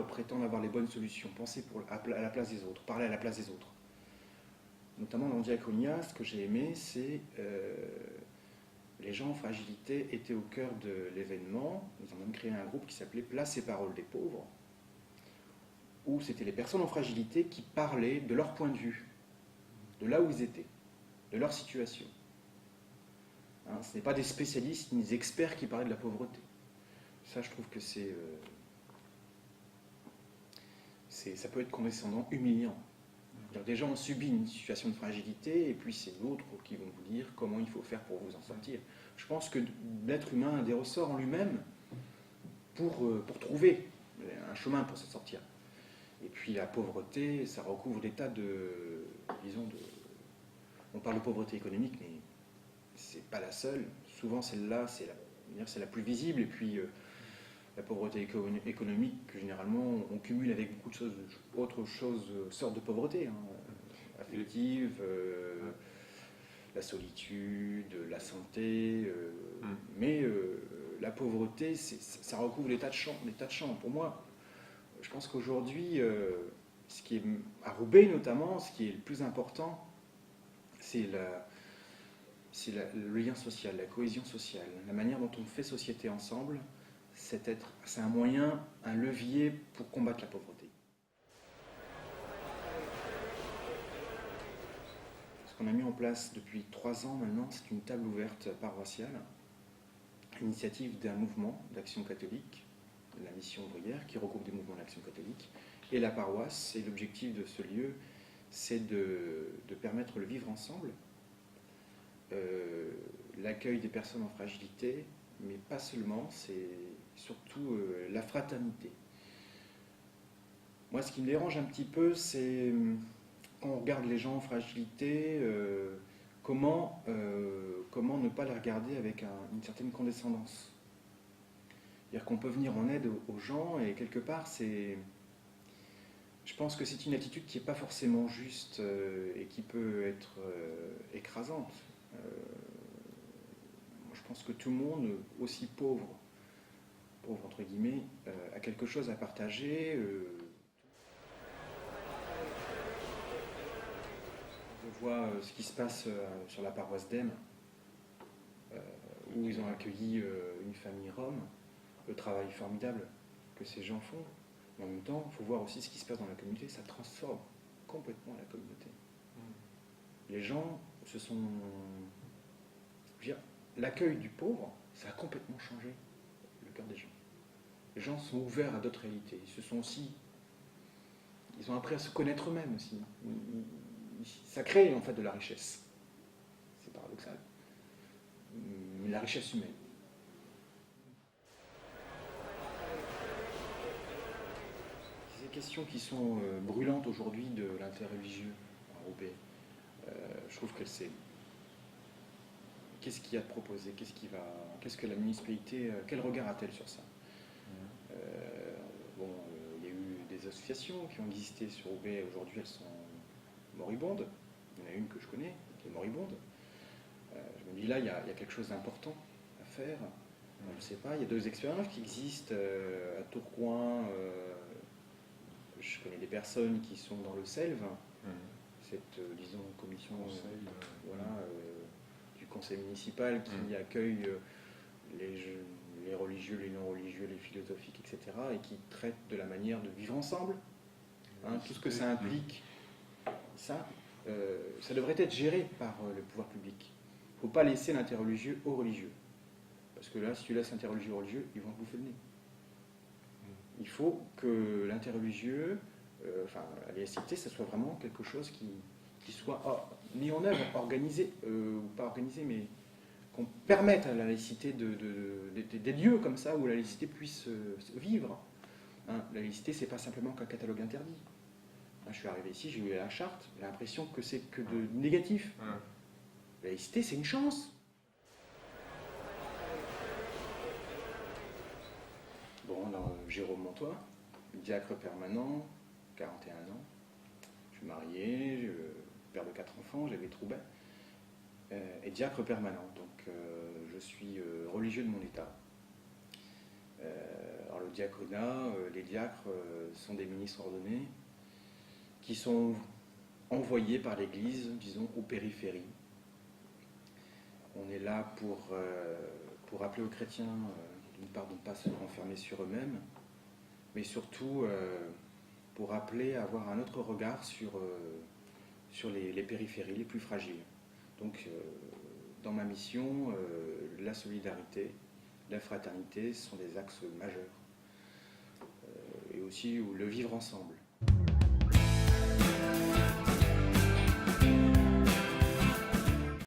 prétendre avoir les bonnes solutions, penser à la place des autres, parler à la place des autres. Notamment dans Diaconia, ce que j'ai aimé, c'est les gens en fragilité étaient au cœur de l'événement. Ils ont même créé un groupe qui s'appelait Place et Parole des pauvres, où c'était les personnes en fragilité qui parlaient de leur point de vue, de là où ils étaient, de leur situation. Hein, ce n'est pas des spécialistes ni des experts qui parlaient de la pauvreté. Ça, je trouve que ça peut être condescendant, humiliant. Des gens ont subi une situation de fragilité et puis c'est d'autres qui vont vous dire comment il faut faire pour vous en sortir. Je pense que l'être humain a des ressorts en lui-même pour trouver un chemin pour s'en sortir. Et puis la pauvreté, ça recouvre des tas on parle de pauvreté économique, mais c'est pas la seule. Souvent celle-là, c'est la plus visible. Et puis la pauvreté économique, généralement, on cumule avec beaucoup de choses, autres choses, sortes de pauvreté, affective, la solitude, la santé. Mais la pauvreté, ça recouvre des tas de champs. Pour moi, je pense qu'aujourd'hui, ce qui est à Roubaix notamment, ce qui est le plus important, c'est le lien social, la cohésion sociale, la manière dont on fait société ensemble. C'est un moyen, un levier pour combattre la pauvreté. Ce qu'on a mis en place depuis 3 ans maintenant, c'est une table ouverte paroissiale, initiative d'un mouvement d'action catholique, la mission ouvrière, qui regroupe des mouvements d'action catholique, et la paroisse. Et l'objectif de ce lieu, c'est de permettre le vivre ensemble, l'accueil des personnes en fragilité, mais pas seulement, c'est surtout la fraternité. Moi, ce qui me dérange un petit peu, c'est quand on regarde les gens en fragilité, comment ne pas les regarder avec une certaine condescendance. C'est-à-dire qu'on peut venir en aide aux gens, et quelque part, je pense que c'est une attitude qui n'est pas forcément juste et qui peut être écrasante. Je pense que tout le monde, aussi pauvre entre guillemets, a quelque chose à partager. Je vois ce qui se passe sur la paroisse d'Aime, où ils ont accueilli une famille rome, le travail formidable que ces gens font. Mais en même temps, il faut voir aussi ce qui se passe dans la communauté, ça transforme complètement la communauté. Les gens se sont... L'accueil du pauvre, ça a complètement changé le cœur des gens. Les gens sont ouverts à d'autres réalités. Ils ont appris à se connaître eux-mêmes aussi. Ça crée en fait de la richesse. C'est paradoxal. Mais la richesse humaine. Ces questions qui sont brûlantes aujourd'hui de l'interreligieux en Roubaix, je trouve que c'est... Qu'est-ce qu'il y a de proposé? Qu'est-ce que la municipalité... Quel regard a-t-elle sur ça? Il y a eu des associations qui ont existé sur Roubaix. Aujourd'hui, elles sont moribondes. Il y en a une que je connais, qui est moribonde. Je me dis là, il y a quelque chose d'important à faire. Je ne sais pas, il y a 2 expériences qui existent à Tourcoing. Je connais des personnes qui sont dans le Selve, cette, disons, commission du conseil municipal qui accueille les religieux, les non-religieux, les philosophiques, etc., et qui traite de la manière de vivre ensemble, tout ce que ça implique. Ça devrait être géré par le pouvoir public. Il ne faut pas laisser l'interreligieux aux religieux. Parce que là, si tu laisses l'interreligieux aux religieux, ils vont te bouffer le nez. Il faut que l'interreligieux, la laïcité, ça soit vraiment quelque chose qui soit mis en œuvre, organisé, ou pas organisé, mais qu'on permette à la laïcité des lieux comme ça où la laïcité puisse vivre. La laïcité, c'est pas simplement qu'un catalogue interdit. Je suis arrivé ici, j'ai eu la charte, j'ai l'impression que c'est que de négatif. La laïcité, c'est une chance. Alors, Jérôme Montois, diacre permanent, 41 ans. Je suis marié, père de 4 enfants, j'habite Roubaix. Et diacre permanent, donc je suis religieux de mon état. Alors au diaconat, les diacres sont des ministres ordonnés qui sont envoyés par l'Église, disons, aux périphéries. On est là pour rappeler aux chrétiens, d'une part, de ne pas se renfermer sur eux-mêmes, mais surtout pour rappeler à avoir un autre regard sur les périphéries les plus fragiles. Donc, dans ma mission, la solidarité, la fraternité sont des axes majeurs. Et aussi le vivre ensemble.